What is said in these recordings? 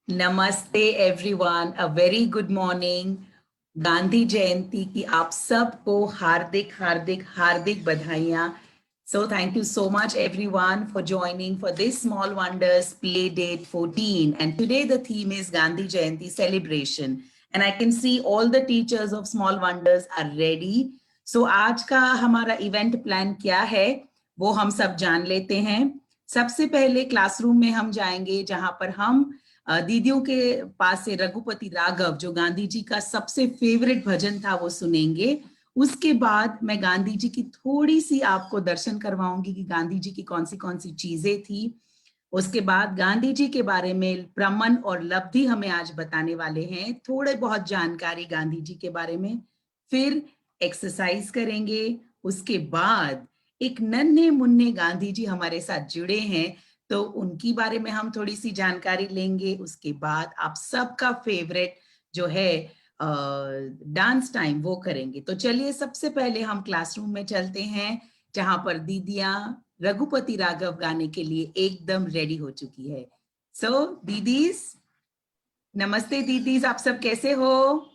नमस्ते everyone, a very good morning. Gandhi Jayanti की आप सबको हार्दिक हार्दिक हार्दिक बधाइयां। So thank you so much everyone for joining for this Small Wonders Play Date 14. And today the theme is Gandhi Jayanti celebration. And I can see all the teachers of Small Wonders are ready. So आज का हमारा event plan क्या है वो हम सब जान लेते हैं। सबसे पहले क्लासरूम में हम जाएंगे जहां पर हम दीदियों के पास से रघुपति राघव जो गांधी जी का सबसे फेवरेट भजन था वो सुनेंगे। उसके बाद मैं गांधी जी की थोड़ी सी आपको दर्शन करवाऊंगी कि गांधी जी की कौन सी चीजें थी। उसके बाद गांधी जी के बारे में प्रमन और लब्धि हमें आज बताने वाले हैं, थोड़े बहुत जानकारी गांधी जी के बारे में। फिर एक्सरसाइज करेंगे। उसके बाद एक नन्हे मुन्ने गांधी जी हमारे साथ जुड़े हैं, तो उनकी बारे में हम थोड़ी सी जानकारी लेंगे। उसके बाद आप सबका फेवरेट जो है डांस टाइम वो करेंगे। तो चलिए सबसे पहले हम क्लासरूम में चलते हैं जहां पर दीदियां रघुपति राघव गाने के लिए एकदम रेडी हो चुकी है। सो दीदीज, नमस्ते दीदीज, आप सब कैसे हो?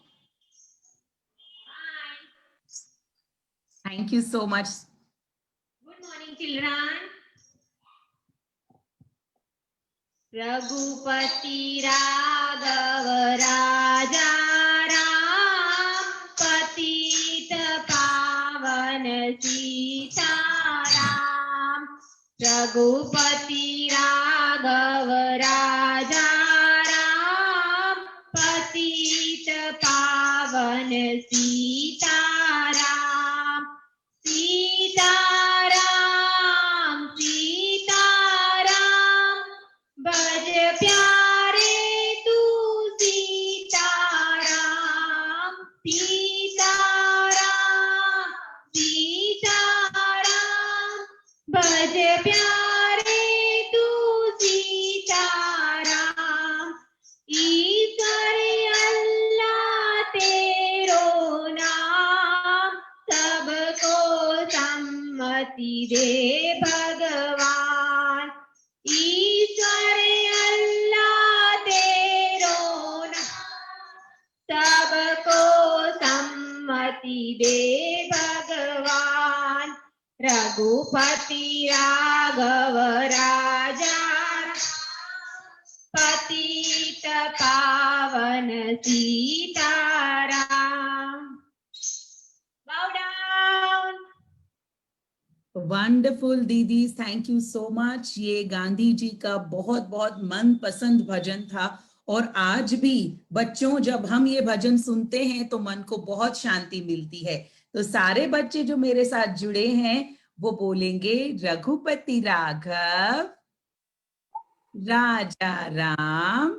Thank you so much. Good morning children. Raghupati Raghav Raja Ram, पतित पावन सीताराम। रघुपति राघव राजा राम, पतित पावन सीताराम। सीताराम सीताराम, बज प्यारे तू सीताराम। सीताराम सीताराम, बज प्यारे तू सीताराम। ईश्वर अल्लाह तेरो नाम, सबको सम्मति दे भगवान। ईश्वर अल्लाह तेरो नाम, सबको सम्मति दे भगवान। रघुपति राघव राजा, पतित पावन सीताराम। Bow down. वंडरफुल दीदी, थैंक यू सो मच। ये गांधी जी का बहुत बहुत मनपसंद भजन था और आज भी बच्चों जब हम ये भजन सुनते हैं तो मन को बहुत शांति मिलती है। तो सारे बच्चे जो मेरे साथ जुड़े हैं वो बोलेंगे रघुपति राघव राजा राम,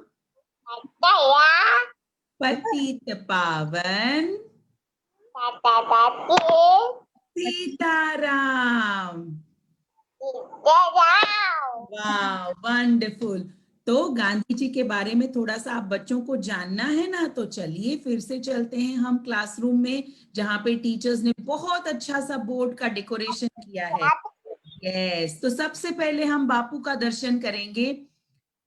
पतित पावन सीताराम। वाह, वंडरफुल। तो गांधी जी के बारे में थोड़ा सा आप बच्चों को जानना है ना, तो चलिए फिर से चलते हैं हम क्लासरूम में जहां पे टीचर्स ने बहुत अच्छा सा बोर्ड का डेकोरेशन किया है। यस, तो सबसे पहले हम बापू का दर्शन करेंगे।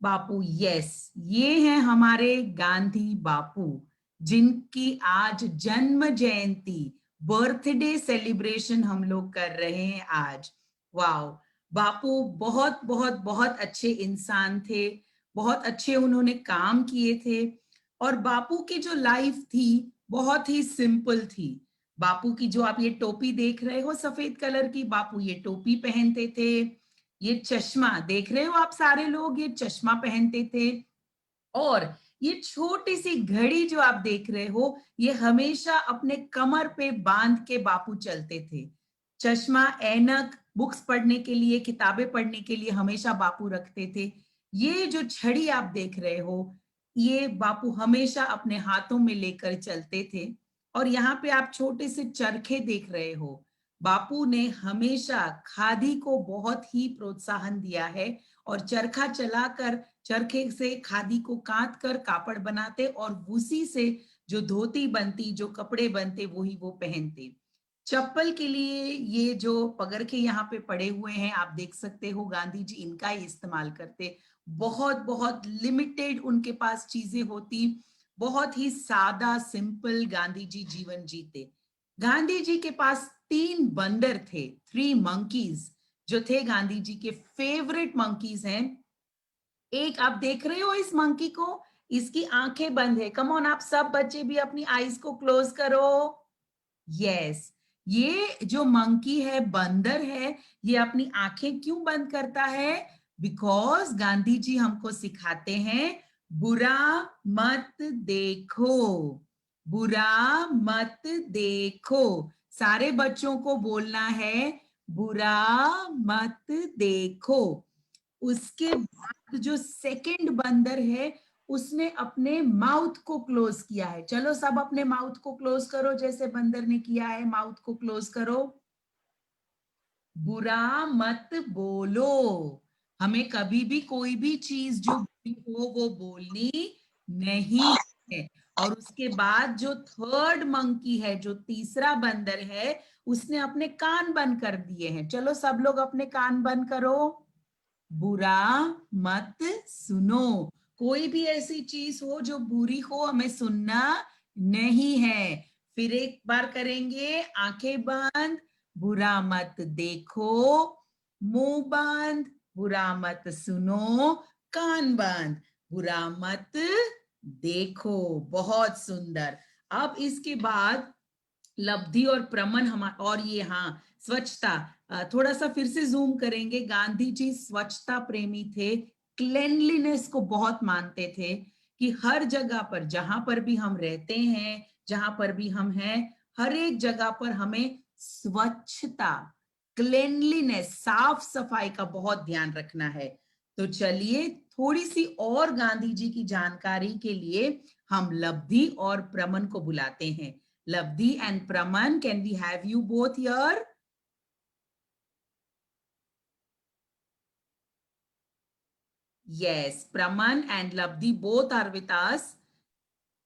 बापू, यस, ये हैं हमारे गांधी बापू जिनकी आज जन्म जयंती, बर्थडे सेलिब्रेशन हम लोग कर रहे हैं आज। वाओ, बापू बहुत बहुत बहुत अच्छे इंसान थे, बहुत अच्छे उन्होंने काम किए थे। और बापू की जो लाइफ थी बहुत ही सिंपल थी। बापू की जो आप ये टोपी देख रहे हो सफेद कलर की, बापू ये टोपी पहनते थे। ये चश्मा देख रहे हो आप सारे लोग, ये चश्मा पहनते थे। और ये छोटी सी घड़ी जो आप देख रहे हो ये हमेशा अपने कमर पे बांध के बापू चलते थे। चश्मा, ऐनक, बुक्स पढ़ने के लिए, किताबें पढ़ने के लिए हमेशा बापू रखते थे। ये जो छड़ी आप देख रहे हो ये बापू हमेशा अपने हाथों में लेकर चलते थे। और यहाँ पे आप छोटे से चरखे देख रहे हो। बापू ने हमेशा खादी को बहुत ही प्रोत्साहन दिया है और चरखा चलाकर चरखे से खादी को काट कर कापड़ बनाते और उसी से जो धोती बनती, जो कपड़े बनते वही वो पहनते। चप्पल के लिए ये जो पगड़के यहाँ पे पड़े हुए हैं, आप देख सकते हो गांधी जी इनका ही इस्तेमाल करते। बहुत बहुत लिमिटेड उनके पास चीजें होती, बहुत ही सादा सिंपल गांधी जी जीवन जीते। गांधी जी के पास 3 बंदर थे, 3 मंकीज, जो थे गांधी जी के फेवरेट मंकीज हैं। एक आप देख रहे हो इस मंकी को, इसकी आंखें बंद है। कम ऑन, आप सब बच्चे भी अपनी आईज को क्लोज करो। यस, ये जो मंकी है, बंदर है, ये अपनी आंखें क्यों बंद करता है? बिकॉज गांधी जी हमको सिखाते हैं बुरा मत देखो, बुरा मत देखो। सारे बच्चों को बोलना है बुरा मत देखो। उसके बाद जो सेकंड बंदर है, उसने अपने माउथ को क्लोज किया है। चलो सब अपने माउथ को क्लोज करो, जैसे बंदर ने किया है, माउथ को क्लोज करो। बुरा मत बोलो। हमें कभी भी कोई भी चीज जो बुरी हो वो बोलनी नहीं है। और उसके बाद जो थर्ड मंकी है, जो तीसरा बंदर है, उसने अपने कान बंद कर दिए हैं। चलो सब लोग अपने कान बंद करो। बुरा मत सुनो। कोई भी ऐसी चीज हो जो बुरी हो, हमें सुनना नहीं है। फिर एक बार करेंगे, आंखें बंद, बुरा मत देखो, मुंह बंद, बुरा मत सुनो, कान बंद, बुरा मत देखो। बहुत सुंदर। अब इसके बाद लब्धि और प्रमन हमारा, और ये हाँ स्वच्छता, थोड़ा सा फिर से जूम करेंगे। गांधी जी स्वच्छता प्रेमी थे, क्लेनलीनेस को बहुत मानते थे कि हर जगह पर, जहां पर भी हम रहते हैं, जहां पर भी हम हैं, हर एक जगह पर हमें स्वच्छता, क्लेनलीनेस, साफ सफाई का बहुत ध्यान रखना है। तो चलिए थोड़ी सी और गांधी जी की जानकारी के लिए हम लब्धि और प्रमन को बुलाते हैं। Labdhi and Praman, can we have you both here? Yes, Praman and Labdhi both are with us.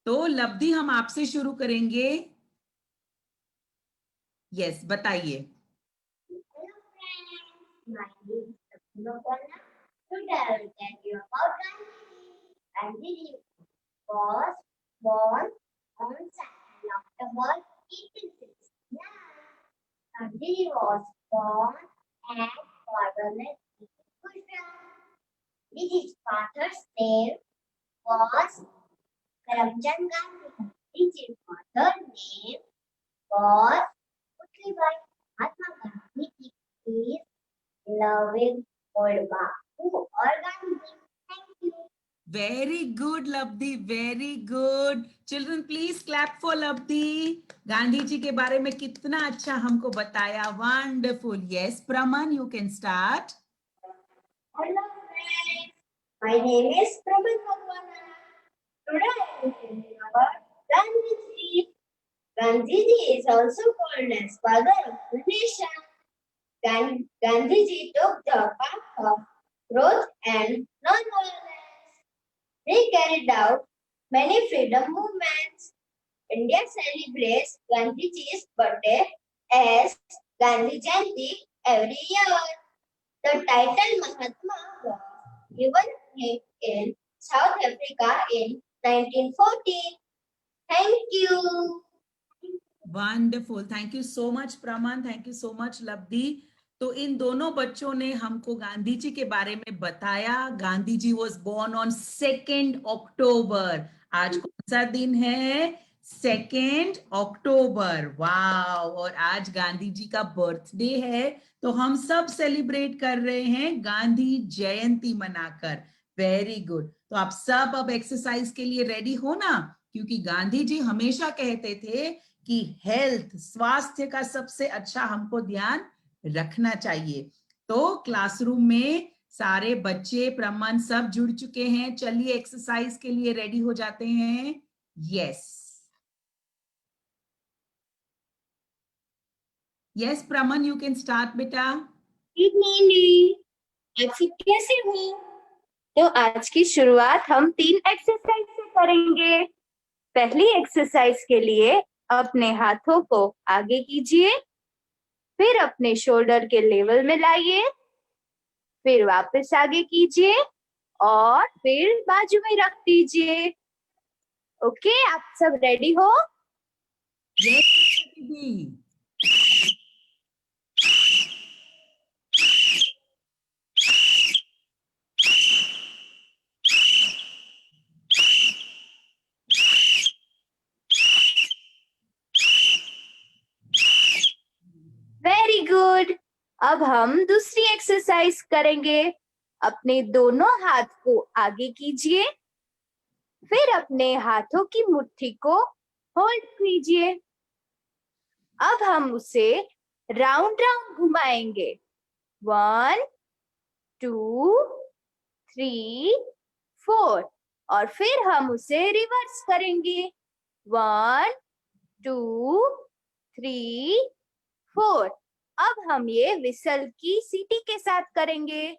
तो लब्धि हम आपसे शुरू करेंगे। यस, बताइए। My name is Prasanna. Today I will tell you about Gandhiji. Gandhiji was born on 2nd October 1869. Gandhiji was born at Parliament, Gujarat. His father's name was Karamchand Gandhi. His mother's name was Putlibai. Mahatma Gandhi is loving old Bapu or Gandhi. Thank you. Very good, Labdhi, very good. Children, please clap for Labdhi. Gandhi ji के बारे में कितना अच्छा हमको बताया। Wonderful. Yes, Praman, you can start. Hello friends, my name is Praman Bhagwana. Today I will tell you about Gandhiji. Gandhiji is also called as father of the nation. Gandhiji took the path of growth and non-violence. He carried out many freedom movements. India celebrates Gandhiji's birthday as Gandhi Jayanti every year. The title Mahatma was given him in South Africa in 1914. Thank you. Wonderful. Thank you so much, Praman. Thank you so much, Labdhi. तो इन दोनों बच्चों ने हमको गांधी जी के बारे में बताया। Gandhi ji was born on 2nd October। आज कौन सा दिन है? 2nd October। वाव! और आज गांधी जी का बर्थडे है, तो हम सब सेलिब्रेट कर रहे हैं गांधी जयंती मनाकर। Very good. तो आप सब अब एक्सरसाइज के लिए रेडी हो ना? क्योंकि गांधी जी हमेशा कहते थे कि हेल्थ, स्वास्थ्य का सबसे अच्छा हमको ध्यान रखना चाहिए। तो क्लासरूम में सारे बच्चे, प्रमन सब जुड़ चुके हैं। चलिए एक्सरसाइज के लिए रेडी हो जाते हैं। Yes yes Praman, you can start बेटा। Good morning. आप सब कैसे हो? तो आज की शुरुआत हम 3 एक्सरसाइज से करेंगे। पहली एक्सरसाइज के लिए अपने हाथों को आगे कीजिए फिर अपने शोल्डर के लेवल में लाइए, फिर वापस आगे कीजिए और फिर बाजू में रख दीजिए। ओके, आप सब रेडी हो? यस दीदी। Very good. अब हम दूसरी एक्सरसाइज करेंगे। अपने दोनों हाथ को आगे कीजिए, फिर अपने हाथों की मुट्ठी को होल्ड कीजिए। अब हम उसे राउंड राउंड घुमाएंगे। 1 2 3 4 और फिर हम उसे रिवर्स करेंगे। 1 2 3 4। अब हम ये विसल की सीटी के साथ करेंगे।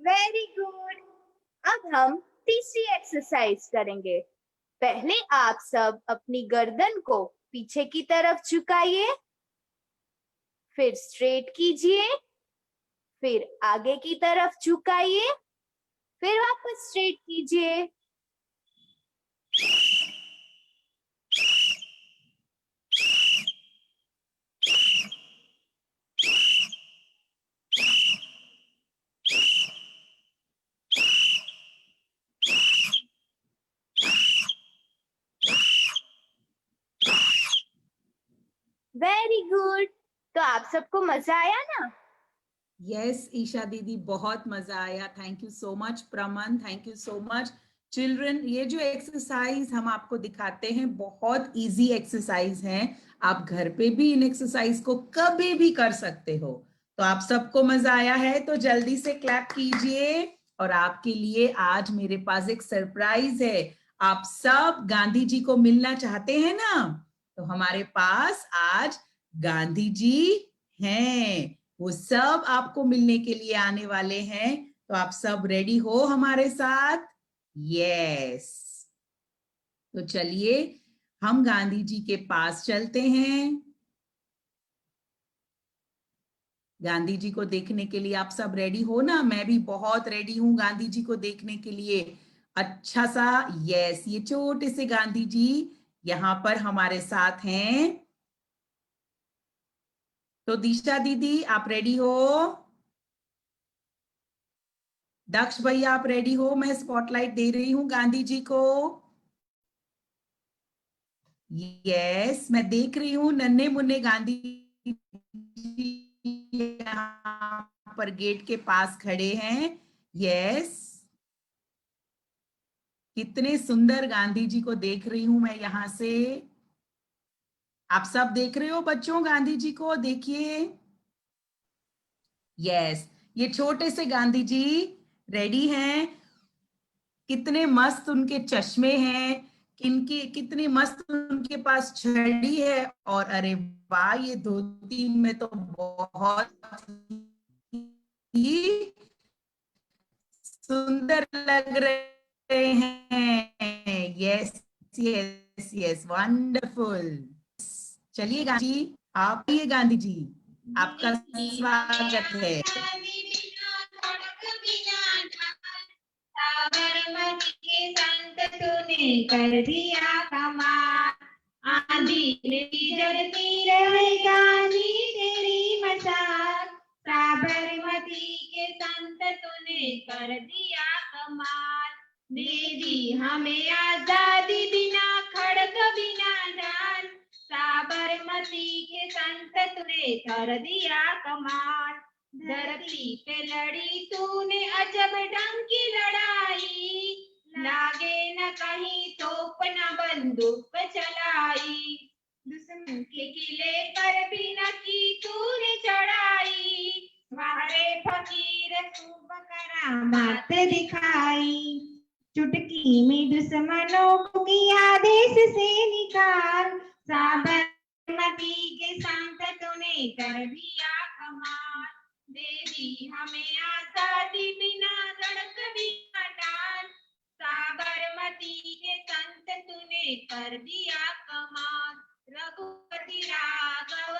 Very good. अब हम तीसरी एक्सरसाइज करेंगे। पहले आप सब अपनी गर्दन को पीछे की तरफ झुकाइए, फिर स्ट्रेट कीजिए, फिर आगे की तरफ झुकाइए, फिर वापस स्ट्रेट कीजिए। Very good. तो आप सबको मजा आया ना? यस ईशा दीदी, बहुत मजा आया। Thank you so much Praman, thank you so much. Children, ये जो एक्सरसाइज हम आपको दिखाते हैं बहुत इजी एक्सरसाइज हैं। आप घर पे भी इन एक्सरसाइज को कभी भी कर सकते हो। तो आप सबको मजा आया है तो जल्दी से क्लैप कीजिए। और आपके लिए आज मेरे पास एक सरप्राइज है। आप सब गांधी जी को मिलना चाहते हैं ना? तो हमारे पास आज गांधी जी हैं, वो सब आपको मिलने के लिए आने वाले हैं। तो आप सब रेडी हो हमारे साथ? यस। तो चलिए हम गांधी जी के पास चलते हैं। गांधी जी को देखने के लिए आप सब रेडी हो ना? मैं भी बहुत रेडी हूं गांधी जी को देखने के लिए। अच्छा सा, यस, ये छोटे से गांधी जी यहाँ पर हमारे साथ हैं। तो दिशा दीदी आप रेडी हो? दक्ष भैया आप रेडी हो? मैं स्पॉटलाइट दे रही हूँ गांधी जी को। यस, मैं देख रही हूँ नन्हे मुन्ने गांधी जी यहाँ पर गेट के पास खड़े हैं। यस, कितने सुंदर गांधी जी को देख रही हूं मैं यहाँ से। आप सब देख रहे हो बच्चों गांधी जी को? देखिए, यस, ये छोटे से गांधी जी रेडी हैं। कितने मस्त उनके चश्मे हैं, कितनी मस्त उनके पास छड़ी है। और अरे वाह, ये धोती में तो बहुत ही सुंदर लग रहे हैं। Yes yes yes, wonderful. चलिए गांधी जी, आप ये गांधी जी, आपका स्वागत है। साबरमती के संत तूने कर दिया कमाल। आंधी में जलती रहे गांधी तेरी मशाल। साबरमती के संत तूने कर दिया कमाल। दे दी हमें आजादी बिना खड़क बिना ढाल। साबरमती के संत तूने कर दिया कमाल। धरती पे लड़ी तूने अजब ढंग की लड़ाई। लागे न कहीं तोप न बंदूक चलाई। दुश्मन के किले पर भी न की तूने चढ़ाई। वारे फकीर खूब करामात दिखाई। चुटकी में दुश्मनों को किया देश से निकाल, साबरमती के संत तूने कर दिया कमाल, दे दी हमें आजादी बिना धड़क बिना डाल, साबरमती के संत तूने कर दिया कमाल, रघुपति राघव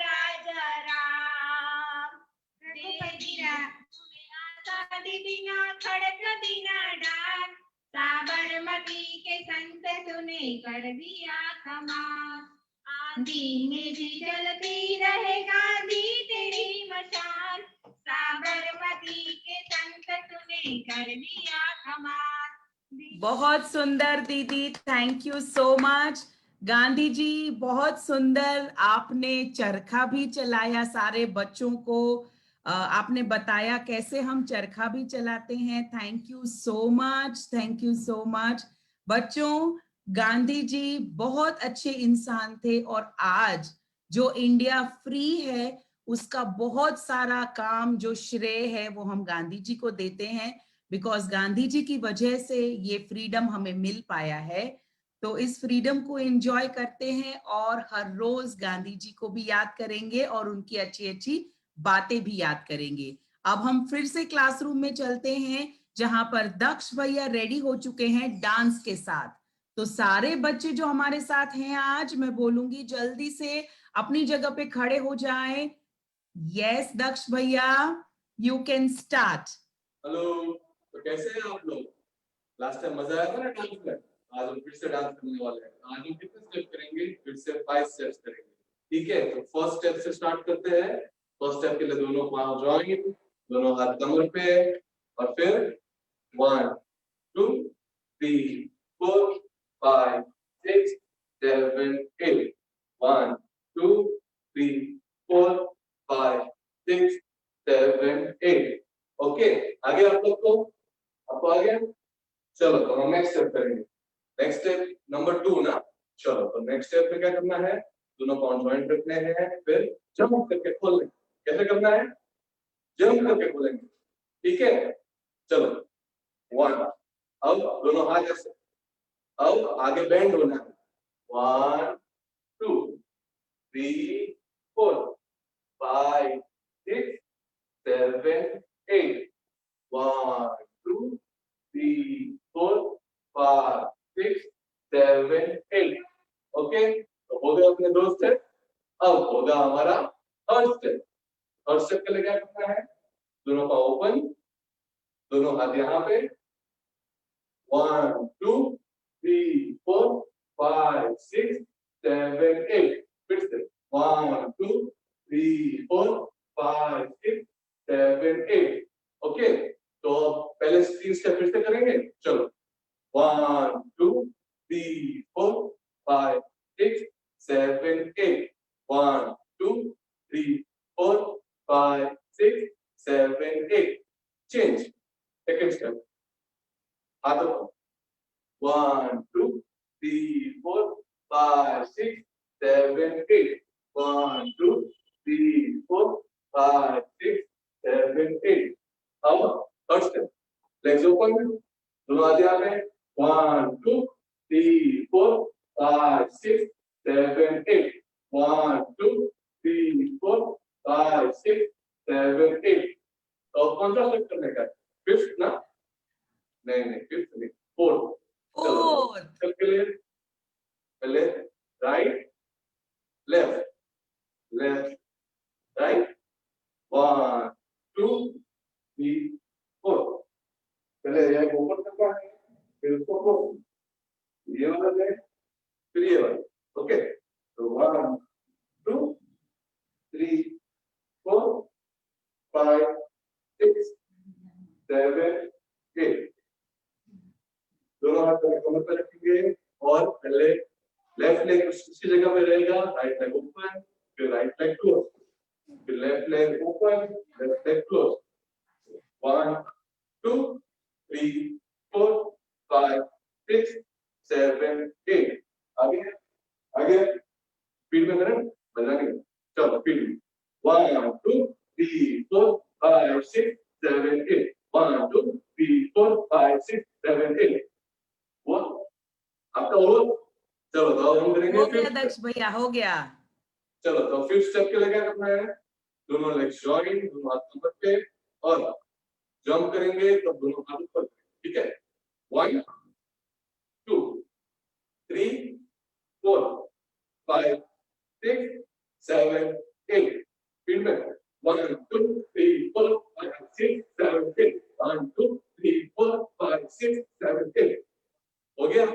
राजा राम, रघुपति आजादी बिना खड़क बिना डाल, साबरमती के संत तूने कर दिया कमाल, आंधी में भी जलती रहे गांधी तेरी मशाल, साबरमती के संत तूने कर दिया कमाल। बहुत सुंदर दीदी, thank you so much. Gandhi ji बहुत सुंदर, आपने चरखा भी चलाया सारे बच्चों को, आपने बताया कैसे हम चरखा भी चलाते हैं। Thank you so much, thank you so much. बच्चों, गांधी जी बहुत अच्छे इंसान थे और आज जो इंडिया फ्री है उसका बहुत सारा काम, जो श्रेय है वो हम गांधी जी को देते हैं, बिकॉज गांधी जी की वजह से ये फ्रीडम हमें मिल पाया है। तो इस फ्रीडम को एंजॉय करते हैं और हर रोज गांधी जी को भी याद करेंगे और उनकी अच्छी अच्छी बातें भी याद करेंगे। अब हम फिर से क्लासरूम में चलते हैं जहां पर दक्ष भैया रेडी हो चुके हैं डांस के साथ। तो सारे बच्चे जो हमारे साथ हैं आज, मैं बोलूंगी जल्दी से अपनी जगह पे खड़े हो जाएं। यस दक्ष भैया, यू कैन स्टार्ट। हेलो, तो कैसे हैं आप लोग? लास्ट टाइम मजा आया था ना डांस में? आज हम फिर से डांस करने वाले हैं। आज हम कितने स्टेप करेंगे? फिर से 5 स्टेप्स करेंगे। ठीक है, तो फर्स्ट स्टेप से स्टार्ट करते हैं। फर्स्ट स्टेप के लिए दोनों पांव जॉइन, दोनों हाथ कमर पे, और फिर 1 2 3 4 5 6 7 8 1 2 3 4 5 6 7 8। ओके, आगे आप लोग को, आपको आ गया? चलो तो हम नेक्स्ट स्टेप करेंगे। नेक्स्ट स्टेप नंबर 2 ना। चलो तो नेक्स्ट स्टेप में क्या करना है? दोनों पांव जॉइंट रखने हैं, फिर जंप करके खोलने। कैसे करना है? जंप करके खोलेंगे। ठीक है, चलो 1, अब दोनों हाथ ऐसे, अब आगे बेंड होना है। 1 2 3 4 5 6 7 8 1 2 3 4 5 6 7 8। ओके, तो हो गया अपने 2 स्टेप। अब होगा हमारा थर्ड स्टेप। थर्ड स्टेप के लिए क्या करना है? दोनों पांव ओपन, दोनों हाथ यहाँ पे। 1 2 3 4 5 6 7 8। फिर से 1 2 3 4 5 6 7 8। ओके, तो पहले 3 स्टेप फिर से करेंगे। चलो 1 2 3 4 5 6 7 8। 1 2 3 4 5 6 7 8। चेंज। सेकंड स्टेप, हाथों को 1 2 3 4 5 6 7 8। 1 2 3 4 5 6 7 8। अब थर्ड स्टेप, लेग्स ओपन, दोनों हाथ यहाँ पे। 1 2 3 4 5 6 7 8। 1 2 3 4 5 6 7 8। तो कौन सा स्टेप करने का है? फिफ्थ ना? नहीं नहीं, फिफ्थ नहीं, फोर्थ। चलो स्टेप के लिए पहले राइट लेफ्ट, लेफ्ट राइट। 1 2 3 4। पहले ये ओपन करना है, फिर उसको क्लोज, ये वाला लेग, फिर ये वाला। ओके, तो 1 2 3 4 5 6 7 8। दोनों हाथ कमर पर रखेंगे और पहले लेफ्ट लेग उसी जगह पे रहेगा। राइट लेग ओपन, फिर राइट लेग क्लोज, फिर left leg open, left leg close. 1 2 3 4 5 6 7 8। आगे आगे स्पीड में करें, बदला नहीं। चलो स्पीड में 1 2 3 4 5 6 7 8। 1 2 3 4 5 6 7 ओवर। चलो तो अब हम करेंगे हो गया फिफ्थ। दक्ष भैया, हो गया। चलो तो फिफ्थ स्टेप के लिए क्या करना है, दोनों लेग जॉइन, दोनों हाथ ऊपर पे, और जंप करेंगे तो दोनों हाथ ऊपर, ठीक है। 1 2 3 4 5 6 7 8, स्पीड में 1 2 3 4 5 6 7 8, 1 2 3 4 5 6 7 8, हो गया।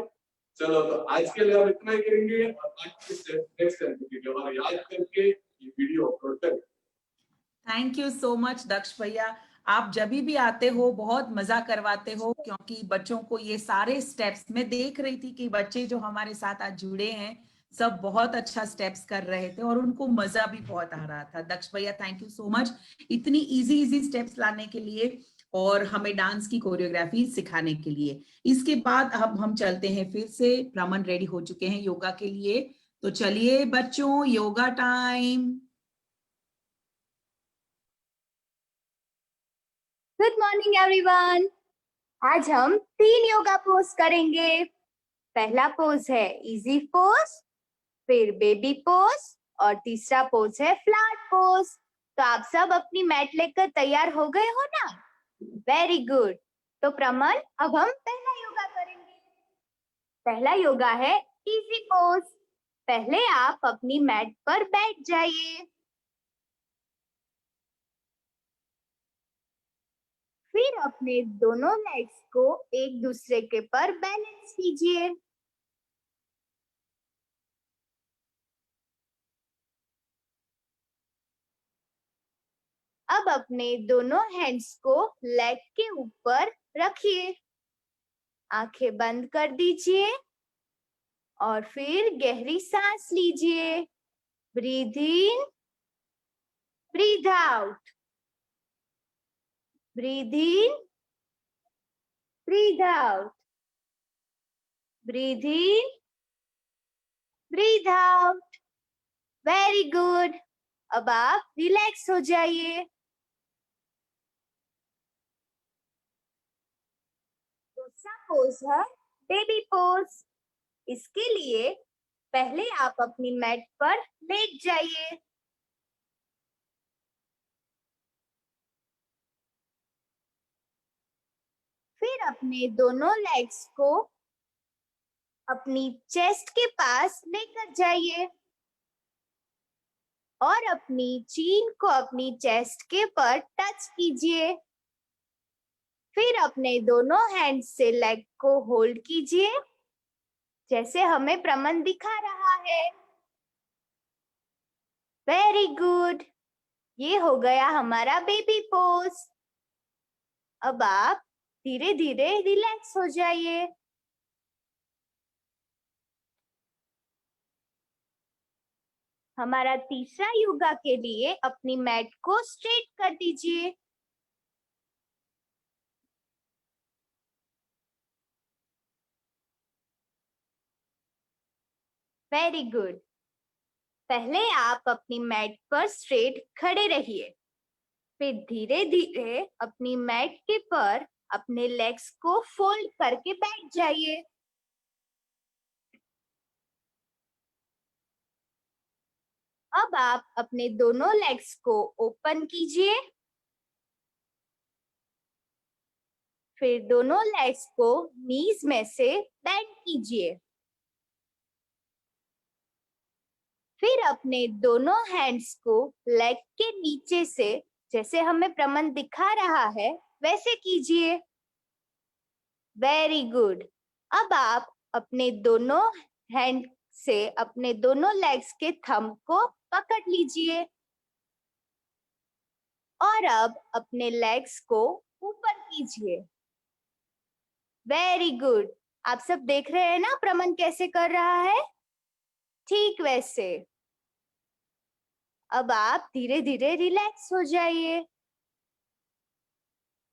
चलो तो आज के लिए हम इतना ही करेंगे, और बाकी स्टेप नेक्स्ट टाइम करेंगे, और याद करके ये वीडियो अपलोड करें। थैंक यू सो मच दक्ष भैया, आप जब भी आते हो बहुत मजा करवाते हो, क्योंकि बच्चों को ये सारे स्टेप्स, मैं देख रही थी कि बच्चे जो हमारे साथ आज जुड़े हैं सब बहुत अच्छा स्टेप्स कर रहे थे और उनको मजा भी बहुत आ रहा था। दक्ष भैया थैंक यू सो मच इतनी इजी स्टेप्स लाने के लिए और हमें डांस की कोरियोग्राफी सिखाने के लिए। इसके बाद अब हम चलते हैं फिर से, प्रमन रेडी हो चुके हैं योगा के लिए, तो चलिए बच्चों yoga time. Good morning everyone. आज हम 3 योगा पोज करेंगे। पहला पोज है इजी पोज, फिर बेबी पोज, और तीसरा पोज है फ्लैट पोज। तो आप सब अपनी मैट लेकर तैयार हो गए हो ना? Very good. तो प्रमन, अब हम पहला योगा करेंगे। पहला योगा है इजी पोज। पहले आप अपनी मैट पर बैठ जाइए, फिर अपने दोनों लेग्स को एक दूसरे के पर बैलेंस कीजिए। अब अपने दोनों हैंड्स को लेग के ऊपर रखिए, आंखें बंद कर दीजिए और फिर गहरी सांस लीजिए। ब्रीथ इन, ब्रीथ आउट, ब्रीथ इन, ब्रीथ आउट, ब्रीथ इन, ब्रीथ आउट। Very good. अब आप रिलैक्स हो जाइए। दूसरा पोज है बेबी पोज। इसके लिए पहले आप अपनी मैट पर लेट जाइए, फिर अपने दोनों लेग्स को अपनी चेस्ट के पास लेकर जाइए और अपनी चीन को अपनी चेस्ट के पर टच कीजिए। फिर अपने दोनों हैंड से लेग को होल्ड कीजिए, जैसे हमें प्रमन दिखा रहा है। Very good. ये हो गया हमारा बेबी पोज। अब आप धीरे धीरे रिलैक्स हो जाइए। हमारा तीसरा योगा के लिए अपनी मैट को स्ट्रेट कर दीजिए। Very good. पहले आप अपनी मैट पर स्ट्रेट खड़े रहिए, फिर धीरे धीरे अपनी मैट के पर अपने लेग्स को फोल्ड करके बैठ जाइए। अब आप अपने दोनों लेग्स को ओपन कीजिए, फिर दोनों लेग्स को नीज में से बेंड कीजिए। फिर अपने दोनों हैंड्स को लेग के नीचे से, जैसे हमें प्रमन दिखा रहा है, वैसे कीजिए। Very good. अब आप अपने दोनों हैंड से अपने दोनों लेग्स के थंब को पकड़ लीजिए और अब अपने लेग्स को ऊपर कीजिए। Very good. आप सब देख रहे हैं ना प्रमन कैसे कर रहा है? ठीक वैसे। अब आप धीरे धीरे रिलैक्स हो जाइए।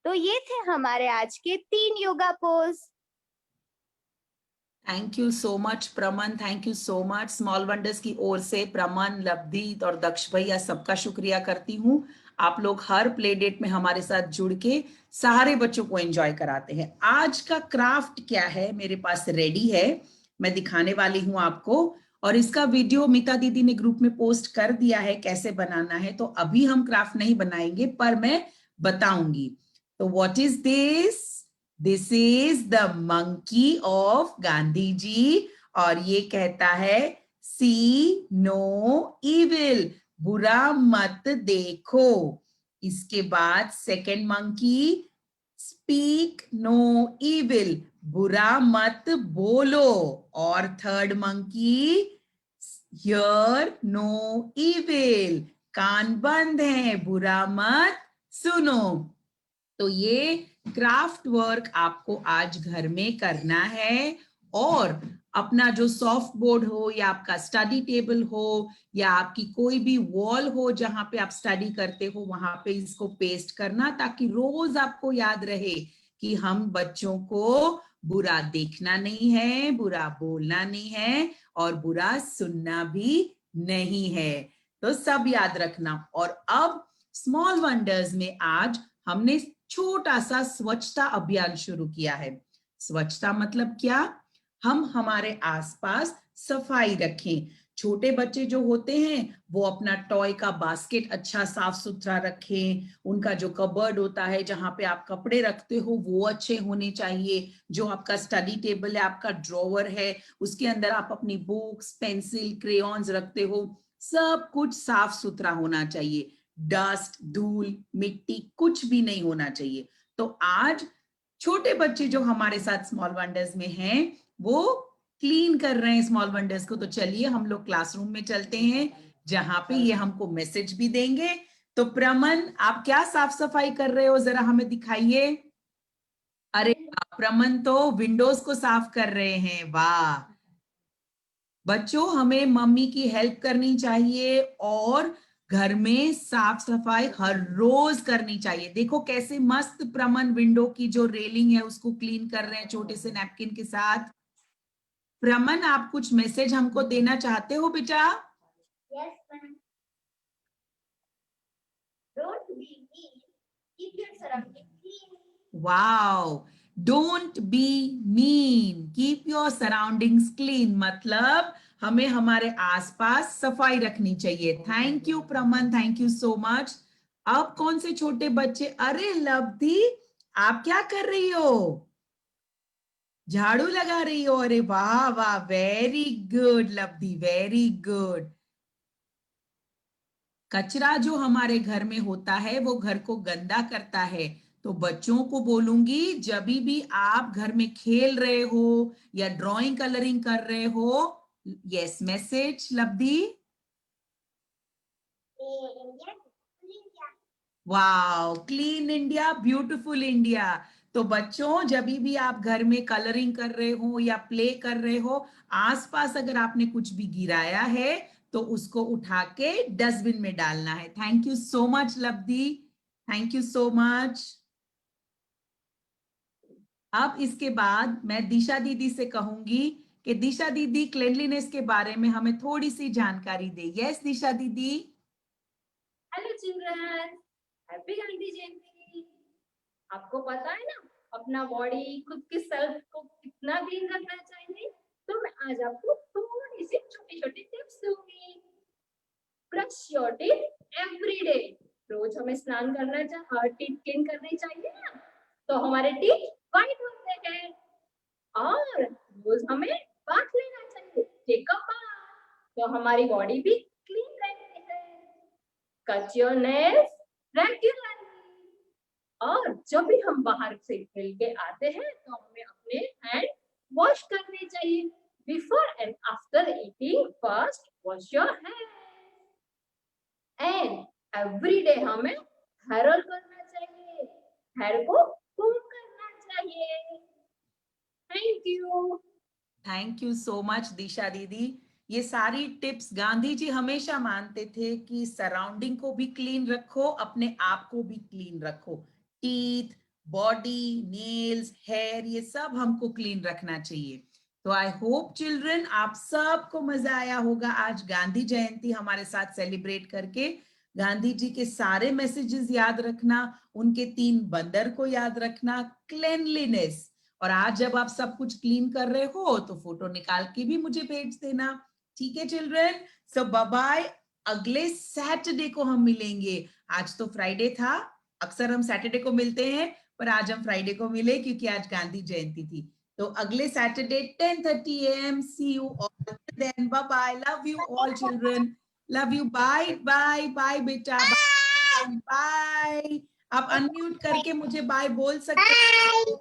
तो ये थे हमारे आज के 3 yoga pose. Thank you so much Praman, thank you so much. Small wonders की ओर से प्रमन, लवदीप और दक्ष भैया सबका शुक्रिया करती हूँ। आप लोग हर प्ले डेट में हमारे साथ जुड़ के सारे बच्चों को एंजॉय कराते हैं। आज का क्राफ्ट क्या है मेरे पास रेडी है, मैं दिखाने वाली हूं आपको, और इसका वीडियो मिता दीदी ने ग्रुप में पोस्ट कर दिया है कैसे बनाना है। तो अभी हम क्राफ्ट नहीं बनाएंगे पर मैं बताऊंगी। तो what is this? This is the monkey of Gandhi ji, और ये कहता है सी नो इविल, बुरा मत देखो। इसके बाद second monkey, speak no evil, बुरा मत बोलो। और third monkey, hear no evil, कान बंद है, बुरा मत सुनो। तो ये क्राफ्ट वर्क आपको आज घर में करना है, और अपना जो सॉफ्ट बोर्ड हो या आपका स्टडी टेबल हो या आपकी कोई भी वॉल हो जहां पे आप स्टडी करते हो, वहां पे इसको पेस्ट करना, ताकि रोज आपको याद रहे कि हम बच्चों को बुरा देखना नहीं है, बुरा बोलना नहीं है, और बुरा सुनना भी नहीं है। तो सब याद रखना। और अब स्मॉल वंडर्स में आज हमने छोटा सा स्वच्छता अभियान शुरू किया है। स्वच्छता मतलब क्या? हम हमारे आसपास सफाई रखें। छोटे बच्चे जो होते हैं वो अपना टॉय का बास्केट अच्छा साफ सुथरा रखें। उनका जो कबर्ड होता है जहां पे आप कपड़े रखते हो वो अच्छे होने चाहिए। जो आपका स्टडी टेबल है, आपका ड्रॉवर है, उसके अंदर आप अपनी बुक्स, पेंसिल, क्रेयॉन्स रखते हो, सब कुछ साफ सुथरा होना चाहिए। डस्ट, धूल, मिट्टी कुछ भी नहीं होना चाहिए। तो आज छोटे बच्चे जो हमारे साथ स्मॉल वंडर्स में हैं वो क्लीन कर रहे हैं स्मॉल वंडर्स को। तो चलिए हम लोग क्लासरूम में चलते हैं जहां पे ये हमको मैसेज भी देंगे। तो प्रमन, आप क्या साफ सफाई कर रहे हो, जरा हमें दिखाइए। अरे प्रमन तो विंडोज को साफ कर रहे हैं, वाह। बच्चों, हमें मम्मी की हेल्प करनी चाहिए और घर में साफ सफाई हर रोज करनी चाहिए। देखो कैसे मस्त प्रमन विंडो की जो रेलिंग है उसको क्लीन कर रहे हैं छोटे से नैपकिन के साथ। प्रमन, आप कुछ मैसेज हमको देना चाहते हो बेटा? Yes, ma'am. Don't be mean. Keep your surroundings clean. Wow, don't be mean, keep your surroundings clean, मतलब हमें हमारे आसपास सफाई रखनी चाहिए। Thank you Praman, thank you so much. अब कौन से छोटे बच्चे? अरे लब्धि, आप क्या कर रही हो? झाड़ू लगा रही हो? अरे वाह वाह, वेरी गुड लब्धि, वेरी गुड। कचरा जो हमारे घर में होता है वो घर को गंदा करता है। तो बच्चों को बोलूंगी, जब भी आप घर में खेल रहे हो या ड्राइंग कलरिंग कर रहे हो, yes message Labdhi. Wow, clean India, beautiful India. तो बच्चों, जब भी आप घर में कलरिंग कर रहे हो या प्ले कर रहे हो, आसपास अगर आपने कुछ भी गिराया है तो उसको उठा के डस्टबिन में डालना है। Thank you so much Labdhi, thank you so much. अब इसके बाद मैं दिशा दीदी से कहूंगी कि दिशा दीदी क्लीनलीनेस के बारे में हमें थोड़ी सी जानकारी दे। यस दिशा दीदी। हेलो चिल्ड्रन, हैप्पी गांधी जयंती। आपको पता है ना अपना बॉडी, खुद की सेल्फ को कितना क्लीन रखना चाहिए। तो मैं आज आपको थोड़ी सी छोटी छोटी टिप्स दूंगी। Brush your teeth every day. रोज हमें स्नान करना चाहिए, टीथ क्लीन करनी चाहिए ना, तो हमारे टीथ व्हाइट होते हैं। और रोज हमें बाथ लेना चाहिए, टेक अ बाथ, तो हमारी बॉडी भी क्लीन रहती है। Cut your nails regularly. और जब भी हम बाहर से खेल के आते हैं तो हमें अपने हैंड वॉश करने चाहिए। Before and after eating first wash your hand. And every day हमें हेयर ऑयल करना चाहिए, हेयर को कोम करना चाहिए। Thank you. Thank you so much Disha दीदी। ये सारी टिप्स गांधी जी हमेशा मानते थे कि सराउंडिंग को भी क्लीन रखो, अपने आप को भी क्लीन रखो। टीथ, बॉडी, नेल्स, हेयर, ये सब हमको क्लीन रखना चाहिए। तो आई होप चिल्ड्रन आप सबको मजा आया होगा आज गांधी जयंती हमारे साथ सेलिब्रेट करके। गांधी जी के सारे मैसेजेस याद रखना, उनके 3 बंदर को याद रखना, क्लेनलीनेस और आज जब आप सब कुछ क्लीन कर रहे हो तो फोटो निकाल के भी मुझे भेज देना, ठीक है चिल्ड्रन? सो बाय बाय, अगले सैटरडे को हम मिलेंगे। आज तो फ्राइडे था, अक्सर हम सैटरडे को मिलते हैं, पर आज हम फ्राइडे को मिले क्योंकि आज गांधी जयंती थी। तो अगले Saturday 10:30 AM, see you all then, bye bye, love you all children, love you, bye bye bye बेटा, बाय। आप अनम्यूट करके मुझे बाय बोल सकते हैं।